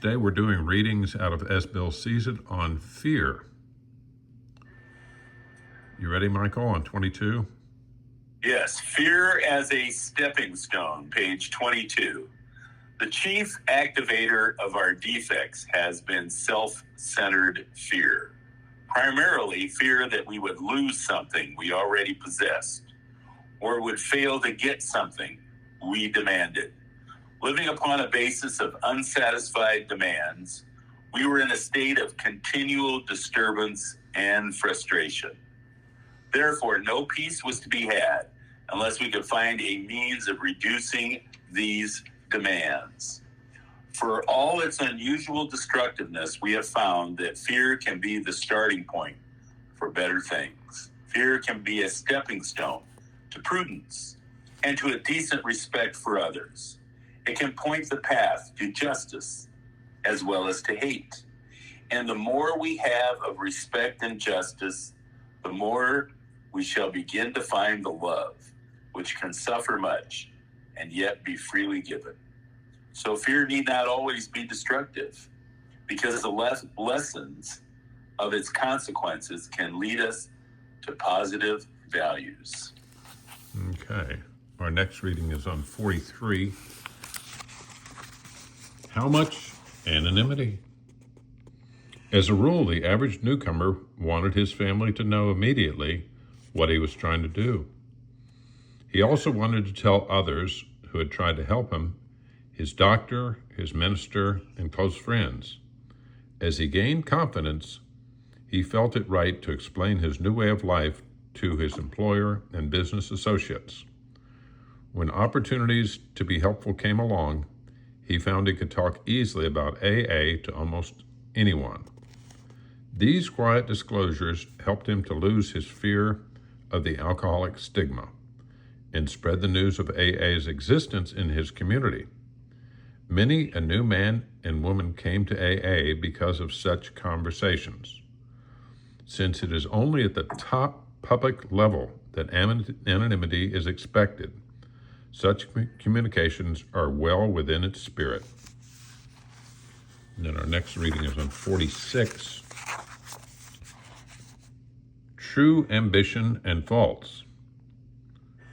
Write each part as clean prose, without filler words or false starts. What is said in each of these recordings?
Today we're doing readings out of S. Bill Season on fear. You ready, Michael, on 22? Yes, Fear as a Stepping Stone, page 22. The chief activator of our defects has been self-centered fear. Primarily, fear that we would lose something we already possessed, or would fail to get something we demanded. Living upon a basis of unsatisfied demands, we were in a state of continual disturbance and frustration. Therefore, no peace was to be had unless we could find a means of reducing these demands. For all its unusual destructiveness, we have found that fear can be the starting point for better things. Fear can be a stepping stone to prudence and to a decent respect for others. It can point the path to justice as well as to hate. And the more we have of respect and justice, the more we shall begin to find the love which can suffer much and yet be freely given. So fear need not always be destructive, because the lessons of its consequences can lead us to positive values. Okay. Our next reading is on 43. How much anonymity? As a rule, the average newcomer wanted his family to know immediately what he was trying to do. He also wanted to tell others who had tried to help him, his doctor, his minister, and close friends. As he gained confidence, he felt it right to explain his new way of life to his employer and business associates. When opportunities to be helpful came along, he found he could talk easily about AA to almost anyone. These quiet disclosures helped him to lose his fear of the alcoholic stigma and spread the news of AA's existence in his community. Many a new man and woman came to AA because of such conversations. Since it is only at the top public level that anonymity is expected, such communications are well within its spirit. And then our next reading is on 46. True ambition and faults.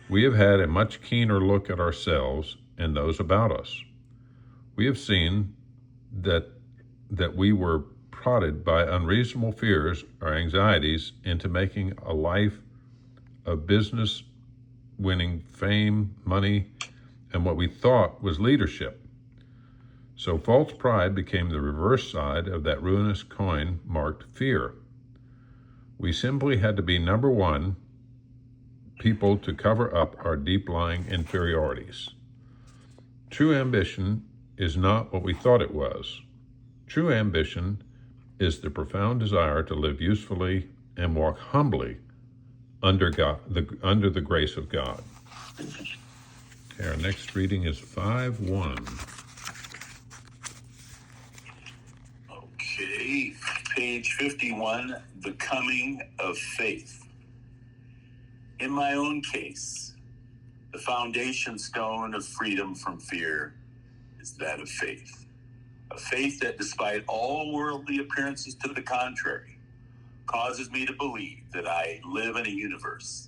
We have had a much keener look at ourselves and those about us. We have seen that we were prodded by unreasonable fears or anxieties into making a life of business, winning fame, money, and what we thought was leadership. So false pride became the reverse side of that ruinous coin marked fear. We simply had to be number one people to cover up our deep-lying inferiorities. True ambition is not what we thought it was. True ambition is the profound desire to live usefully and walk humbly under the grace of God. Okay, our next reading is 5:1. Okay, page 51, The Coming of Faith. In my own case, the foundation stone of freedom from fear is that of faith. A faith that, despite all worldly appearances to the contrary, causes me to believe that I live in a universe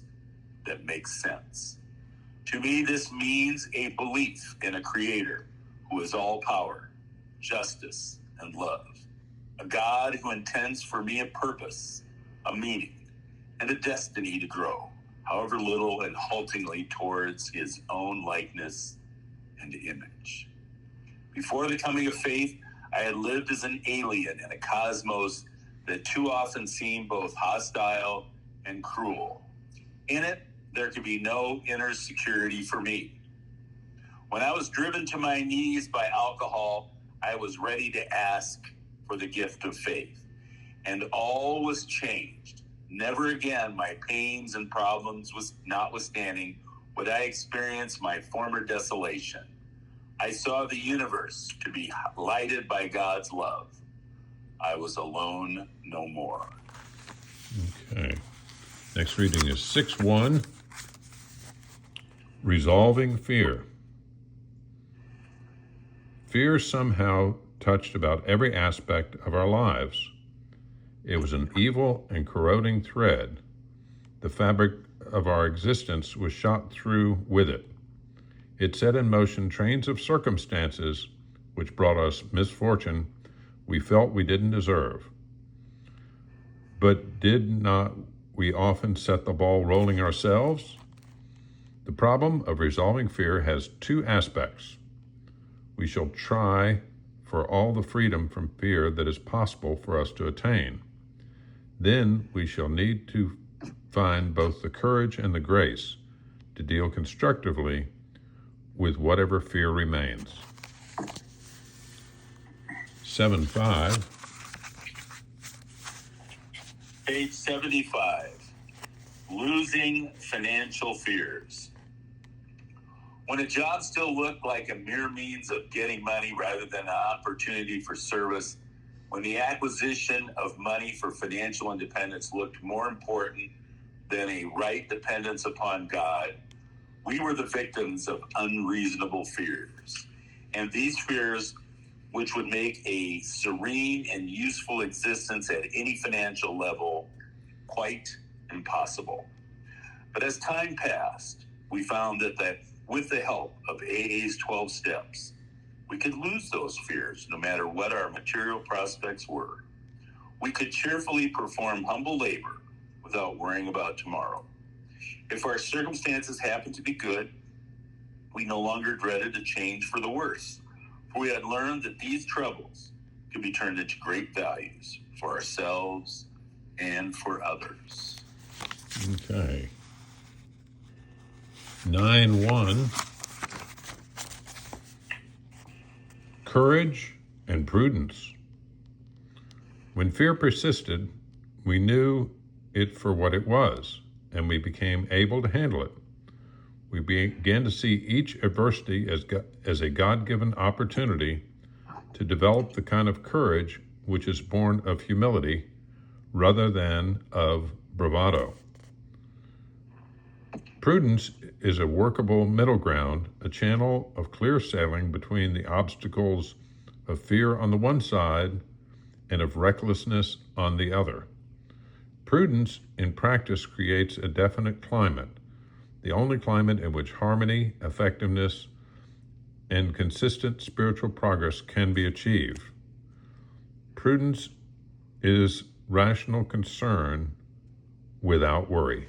that makes sense. To me, this means a belief in a creator who is all power, justice, and love. A God who intends for me a purpose, a meaning, and a destiny to grow, however little and haltingly, towards his own likeness and image. Before the coming of faith, I had lived as an alien in a cosmos that too often seemed both hostile and cruel. In it, there could be no inner security for me. When I was driven to my knees by alcohol, I was ready to ask for the gift of faith. And all was changed. Never again, my pains and problems notwithstanding, would I experience my former desolation. I saw the universe to be lighted by God's love. I was alone no more. Okay. Next reading is 6:1. Resolving fear. Fear somehow touched about every aspect of our lives. It was an evil and corroding thread. The fabric of our existence was shot through with it. It set in motion trains of circumstances which brought us misfortune we felt we didn't deserve. But did not we often set the ball rolling ourselves? The problem of resolving fear has two aspects. We shall try for all the freedom from fear that is possible for us to attain. Then we shall need to find both the courage and the grace to deal constructively with whatever fear remains. 7.5. Page 75. Losing financial fears. When a job still looked like a mere means of getting money rather than an opportunity for service, when the acquisition of money for financial independence looked more important than a right dependence upon God, we were the victims of unreasonable fears. And these fears, which would make a serene and useful existence at any financial level quite impossible. But as time passed, we found that with the help of AA's 12 steps, we could lose those fears no matter what our material prospects were. We could cheerfully perform humble labor without worrying about tomorrow. If our circumstances happened to be good, we no longer dreaded a change for the worse, for we had learned that these troubles could be turned into great values for ourselves and for others. Okay. 9.1. Courage and prudence. When fear persisted, we knew it for what it was, and we became able to handle it. We began to see each adversity as a God-given opportunity to develop the kind of courage which is born of humility rather than of bravado. Prudence is a workable middle ground, a channel of clear sailing between the obstacles of fear on the one side and of recklessness on the other. Prudence in practice creates a definite climate, the only climate in which harmony, effectiveness, and consistent spiritual progress can be achieved. Prudence is rational concern without worry.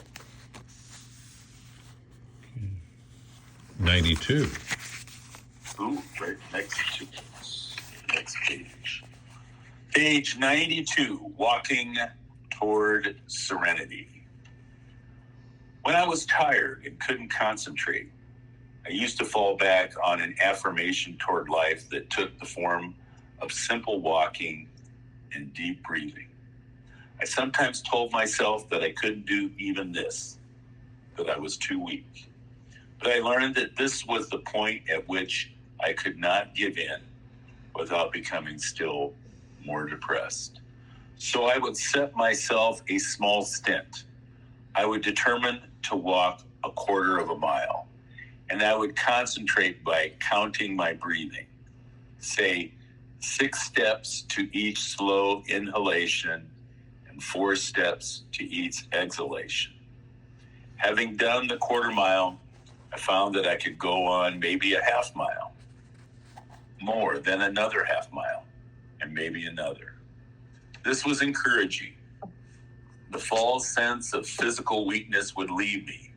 92. Ooh, right next page. Page 92, walking toward serenity. When I was tired and couldn't concentrate, I used to fall back on an affirmation toward life that took the form of simple walking and deep breathing. I sometimes told myself that I couldn't do even this, that I was too weak. But I learned that this was the point at which I could not give in without becoming still more depressed. So I would set myself a small stint. I would determine to walk a quarter of a mile, and I would concentrate by counting my breathing. Say 6 steps to each slow inhalation and 4 steps to each exhalation. Having done the quarter mile, I found that I could go on maybe a half mile, more than another half mile, and maybe another. This was encouraging. The false sense of physical weakness would leave me,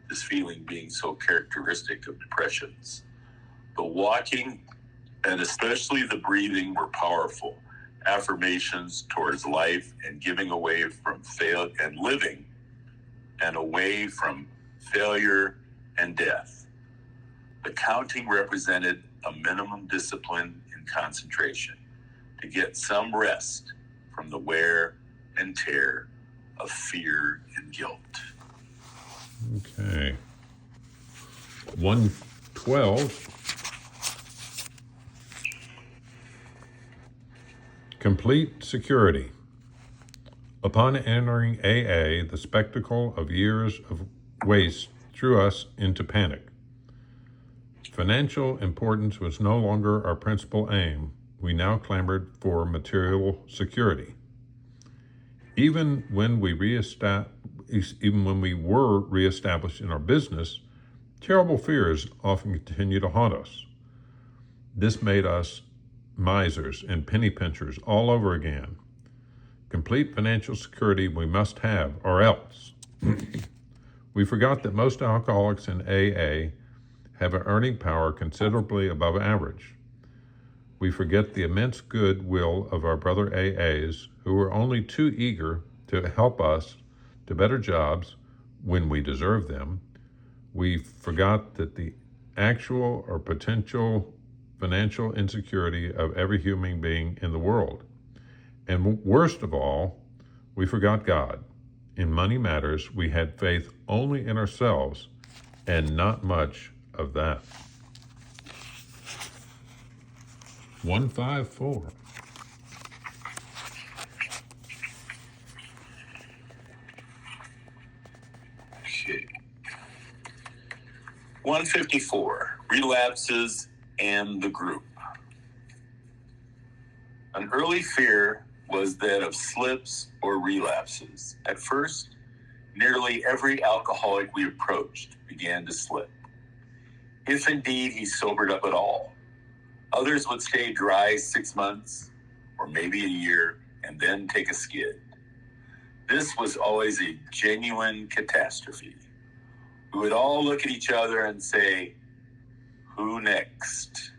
this feeling being so characteristic of depressions. The walking, and especially the breathing, were powerful affirmations towards life and giving away from fail and living and away from failure and death. The counting represented a minimum discipline and concentration to get some rest from the wear and tear of fear and guilt. Okay. 112. Complete security. Upon entering AA, the spectacle of years of waste threw us into panic. Financial importance was no longer our principal aim, we now clamored for material security. Even when we were reestablished in our business, terrible fears often continue to haunt us. This made us misers and penny pinchers all over again. Complete financial security we must have, or else. We forgot that most alcoholics in AA have an earning power considerably above average. We forget the immense goodwill of our brother AAs who were only too eager to help us to better jobs when we deserve them. We forgot that the actual or potential financial insecurity of every human being in the world. And worst of all, we forgot God. In money matters, we had faith only in ourselves and not much of that. 154. Okay. 154, relapses and the group. An early fear was that of slips or relapses. At first, nearly every alcoholic we approached began to slip, if indeed he sobered up at all. Others would stay dry 6 months or maybe a year and then take a skid. This was always a genuine catastrophe. We would all look at each other and say, "Who next?"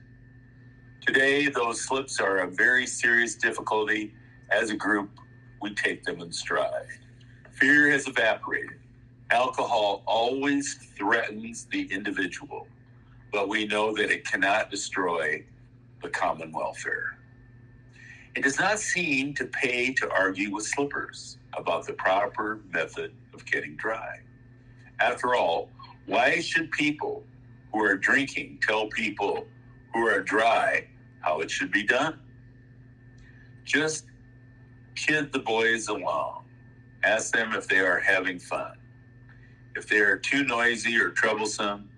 Today, those slips are a very serious difficulty. As a group, we take them in stride. Fear has evaporated. Alcohol always threatens the individual, but we know that it cannot destroy the common welfare. It does not seem to pay to argue with slippers about the proper method of getting dry. After all, why should people who are drinking tell people who are dry how it should be done? Just kid the boys along. Ask them if they are having fun. If they are too noisy or troublesome,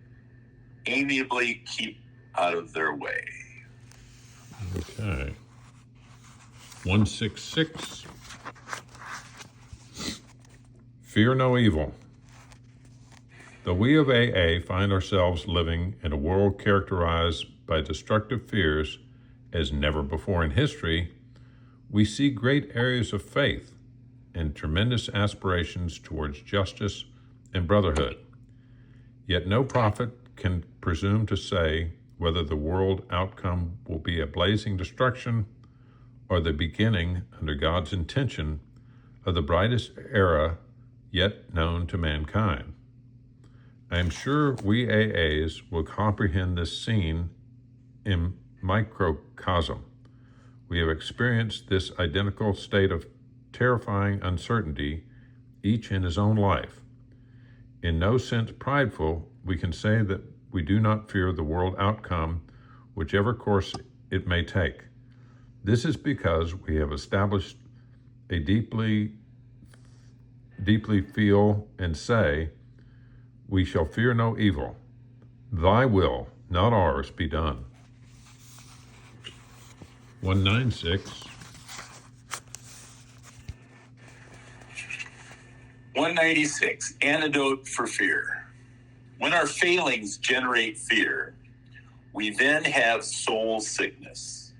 amiably keep out of their way. Okay. 166. Fear no evil. Though we of AA find ourselves living in a world characterized by destructive fears as never before in history, we see great areas of faith and tremendous aspirations towards justice and brotherhood. Yet no prophet can presume to say whether the world outcome will be a blazing destruction or the beginning, under God's intention, of the brightest era yet known to mankind. I am sure we AAs will comprehend this scene in microcosm. We have experienced this identical state of terrifying uncertainty, each in his own life. In no sense prideful, we can say that we do not fear the world outcome, whichever course it may take. This is because we have established a deeply feel and say, we shall fear no evil. Thy will, not ours, be done. 196. 196, antidote for fear. When our failings generate fear, we then have soul sickness.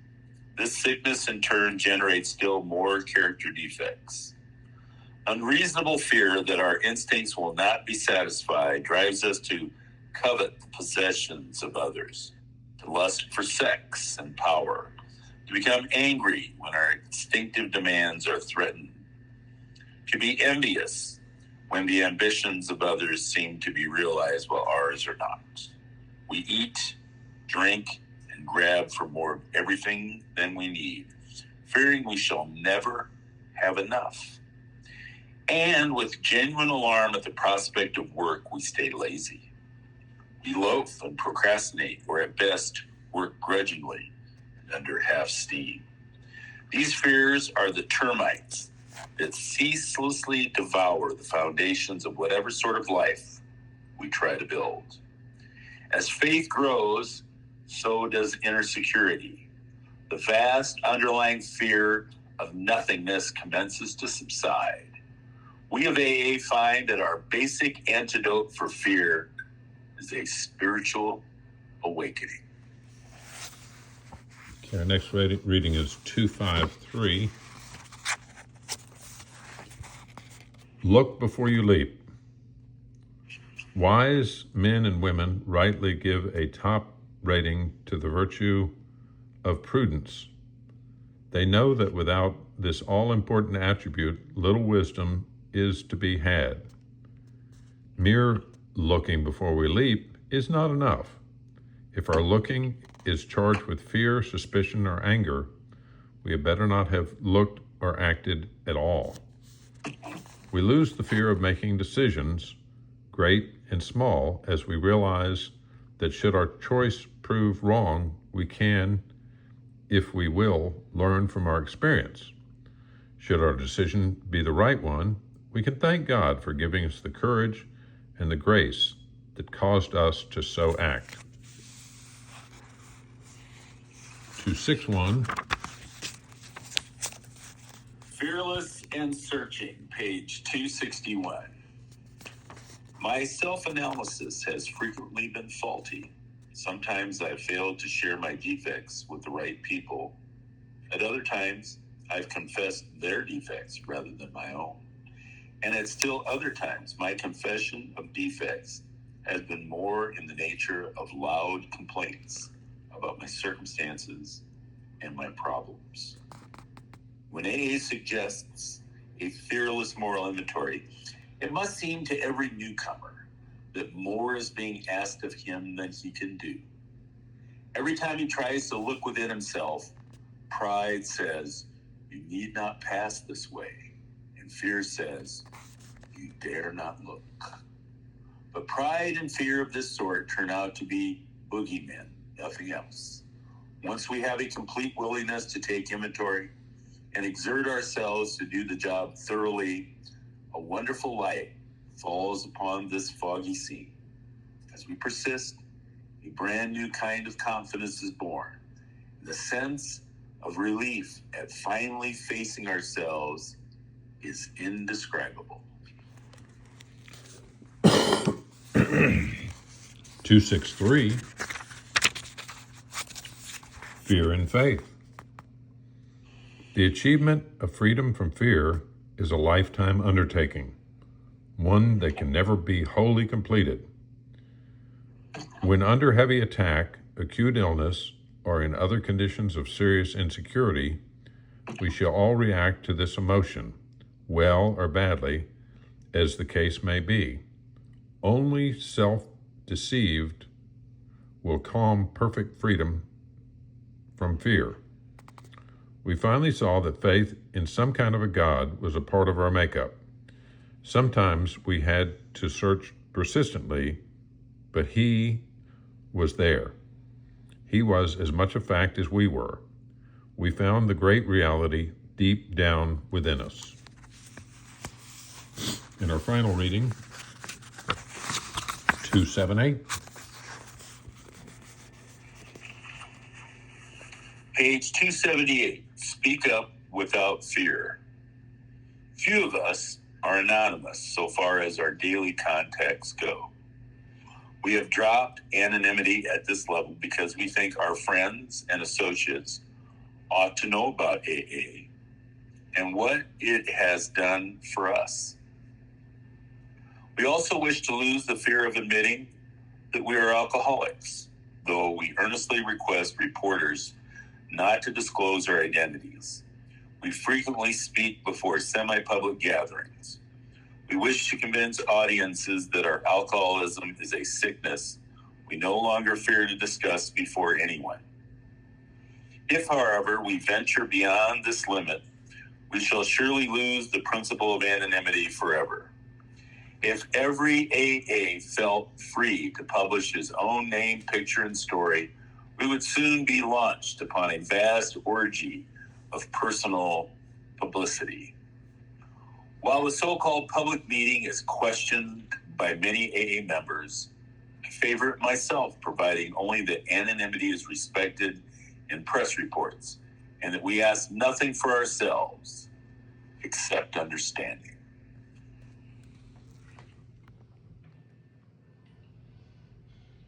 This sickness in turn generates still more character defects. Unreasonable fear that our instincts will not be satisfied drives us to covet the possessions of others, to lust for sex and power, to become angry when our instinctive demands are threatened, to be envious when the ambitions of others seem to be realized while ours are not. We eat, drink, and grab for more of everything than we need, fearing we shall never have enough. And with genuine alarm at the prospect of work, we stay lazy. We loaf and procrastinate, or at best, work grudgingly and under half steam. These fears are the termites that ceaselessly devour the foundations of whatever sort of life we try to build. As faith grows, so does inner security. the vast underlying fear of nothingness commences to subside. We of AA find that our basic antidote for fear is a spiritual awakening. Okay, our next reading is 253. Look before you leap. Wise men and women rightly give a top rating to the virtue of prudence. They know that without this all-important attribute, little wisdom is to be had. Mere looking before we leap is not enough. If our looking is charged with fear, suspicion, or anger, we had better not have looked or acted at all. We lose the fear of making decisions, great and small, as we realize that should our choice prove wrong, we can, if we will, learn from our experience. Should our decision be the right one, we can thank God for giving us the courage and the grace that caused us to so act. 261. Fearless and Searching, page 261. My self-analysis has frequently been faulty. Sometimes I've failed to share my defects with the right people. At other times, I've confessed their defects rather than my own. And at still other times, my confession of defects has been more in the nature of loud complaints about my circumstances and my problems. When AA suggests a fearless moral inventory, it must seem to every newcomer that more is being asked of him than he can do. Every time he tries to look within himself, pride says, "You need not pass this way," and fear says, "You dare not look." But pride and fear of this sort turn out to be boogeymen, nothing else. Once we have a complete willingness to take inventory and exert ourselves to do the job thoroughly, a wonderful light falls upon this foggy scene. As we persist, a brand new kind of confidence is born. The sense of relief at finally facing ourselves is indescribable. 263. Fear and Faith. The achievement of freedom from fear is a lifetime undertaking, one that can never be wholly completed. When under heavy attack, acute illness, or in other conditions of serious insecurity, we shall all react to this emotion, well or badly, as the case may be. Only self-deceived will calm perfect freedom from fear. We finally saw that faith in some kind of a God was a part of our makeup. Sometimes we had to search persistently, but He was there. He was as much a fact as we were. We found the great reality deep down within us. In our final reading, 278. Page 278, Speak Up Without Fear. Few of us are anonymous so far as our daily contacts go. We have dropped anonymity at this level because we think our friends and associates ought to know about AA and what it has done for us. We also wish to lose the fear of admitting that we are alcoholics, though we earnestly request reporters not to disclose our identities. We frequently speak before semi-public gatherings. We wish to convince audiences that our alcoholism is a sickness we no longer fear to discuss before anyone. If, however, we venture beyond this limit, we shall surely lose the principle of anonymity forever. If every AA felt free to publish his own name, picture, and story, we would soon be launched upon a vast orgy of personal publicity. While the so-called public meeting is questioned by many AA members, I favor it myself, providing only that anonymity is respected in press reports. and that we ask nothing for ourselves except understanding.